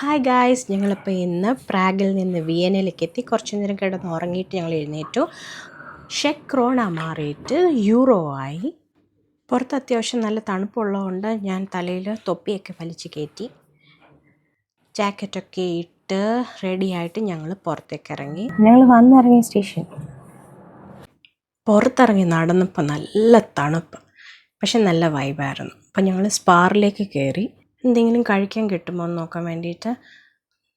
Hi guys, ഞങ്ങളിപ്പോൾ ഇന്ന് പ്രാഗിൽ നിന്ന് വിയനയിലേക്ക് എത്തി. കുറച്ച് നേരം കിടന്ന് ഉറങ്ങിയിട്ട് ഞങ്ങൾ എഴുന്നേറ്റു. ഷെക് ക്രോണ മാറിയിട്ട് യൂറോ ആയി. പുറത്ത് അത്യാവശ്യം നല്ല തണുപ്പുള്ളതുകൊണ്ട് ഞാൻ തലയിൽ തൊപ്പിയൊക്കെ വലിച്ച് കയറ്റി ജാക്കറ്റൊക്കെ ഇട്ട് റെഡിയായിട്ട് ഞങ്ങൾ പുറത്തേക്ക് ഇറങ്ങി. ഞങ്ങൾ വന്നിറങ്ങിയ സ്റ്റേഷൻ പുറത്തിറങ്ങി നടന്നപ്പോൾ നല്ല തണുപ്പ്, പക്ഷെ നല്ല വൈബായിരുന്നു. അപ്പം ഞങ്ങൾ സ്പാറിലേക്ക് കയറി എന്തെങ്കിലും കഴിക്കാൻ കിട്ടുമോ എന്ന് നോക്കാൻ വേണ്ടിയിട്ട്.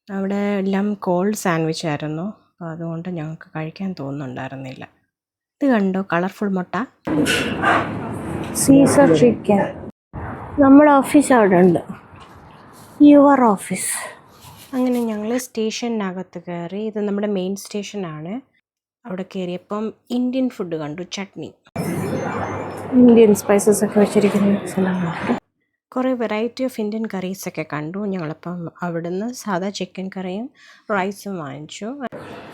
അവിടെ എല്ലാം കോൾഡ് സാൻഡ്വിച്ച് ആയിരുന്നു, അപ്പോൾ അതുകൊണ്ട് ഞങ്ങൾക്ക് കഴിക്കാൻ തോന്നുന്നുണ്ടായിരുന്നില്ല. ഇത് കണ്ടോ, കളർഫുൾ മുട്ട, സീസർ ചിക്കൻ. നമ്മുടെ ഓഫീസ് അവിടെ ഉണ്ട്, യുവർ ഓഫീസ്. അങ്ങനെ ഞങ്ങൾ സ്റ്റേഷനകത്ത് കയറി. ഇത് നമ്മുടെ മെയിൻ സ്റ്റേഷനാണ്. അവിടെ കയറിയപ്പം ഇന്ത്യൻ ഫുഡ് കണ്ടു. ചട്നി, ഇന്ത്യൻ സ്പൈസസ് ഒക്കെ വെച്ചിരിക്കുന്ന സ്ഥലമാണ്. കുറേ വെറൈറ്റി ഓഫ് ഇന്ത്യൻ കറീസൊക്കെ കണ്ടു. ഞങ്ങളപ്പം അവിടുന്ന് സാധാ ചിക്കൻ കറിയും റൈസും വാങ്ങിച്ചു.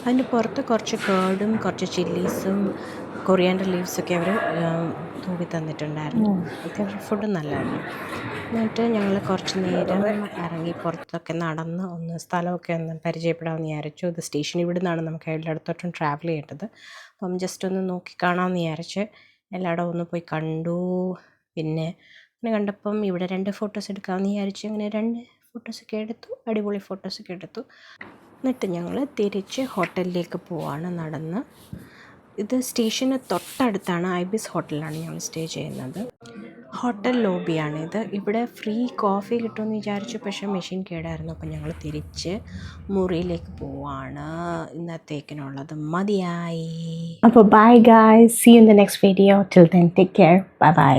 അതിന് പുറത്ത് കുറച്ച് കേർഡും കുറച്ച് ചില്ലീസും കൊറിയാൻഡർ ലീവ്സൊക്കെ അവർ തൂവി തന്നിട്ടുണ്ടായിരുന്നു. അത്യാവശ്യം ഫുഡ് നല്ലതായിരുന്നു. എന്നിട്ട് ഞങ്ങൾ കുറച്ച് നേരം ഇറങ്ങി പുറത്തൊക്കെ നടന്ന് ഒന്ന് സ്ഥലമൊക്കെ ഒന്ന് പരിചയപ്പെടാമെന്ന് വിചാരിച്ചു. ഇത് സ്റ്റേഷൻ ഇവിടെ നിന്നാണ് നമുക്ക് എല്ലായിടത്തോട്ടും ട്രാവൽ ചെയ്യേണ്ടത്. അപ്പം ജസ്റ്റ് ഒന്ന് നോക്കി കാണാമെന്ന് വിചാരിച്ച് എല്ലായിടവും ഒന്ന് പോയി കണ്ടു. പിന്നെ കണ്ടപ്പം ഇവിടെ 2 ഫോട്ടോസ് എടുക്കാമെന്ന് വിചാരിച്ചു. അങ്ങനെ 2 ഫോട്ടോസൊക്കെ എടുത്തു, അടിപൊളി ഫോട്ടോസൊക്കെ എടുത്തു. എന്നിട്ട് ഞങ്ങൾ തിരിച്ച് ഹോട്ടലിലേക്ക് പോവാണ് നടന്ന്. ഇത് സ്റ്റേഷന് തൊട്ടടുത്താണ്, ഐബിസ് ഹോട്ടലിലാണ് ഞങ്ങൾ സ്റ്റേ ചെയ്യുന്നത്. ഹോട്ടൽ ലോബിയാണിത്. ഇവിടെ ഫ്രീ കോഫി കിട്ടുമെന്ന് വിചാരിച്ചു, പക്ഷേ മെഷീൻ കേടായിരുന്നു. അപ്പം ഞങ്ങൾ തിരിച്ച് മുറിയിലേക്ക് പോവാണ്. ഇന്നത്തേക്കിനുള്ളത് മതിയായി. അപ്പോൾ bye guys, see you in the next video. Till then take care, bye by.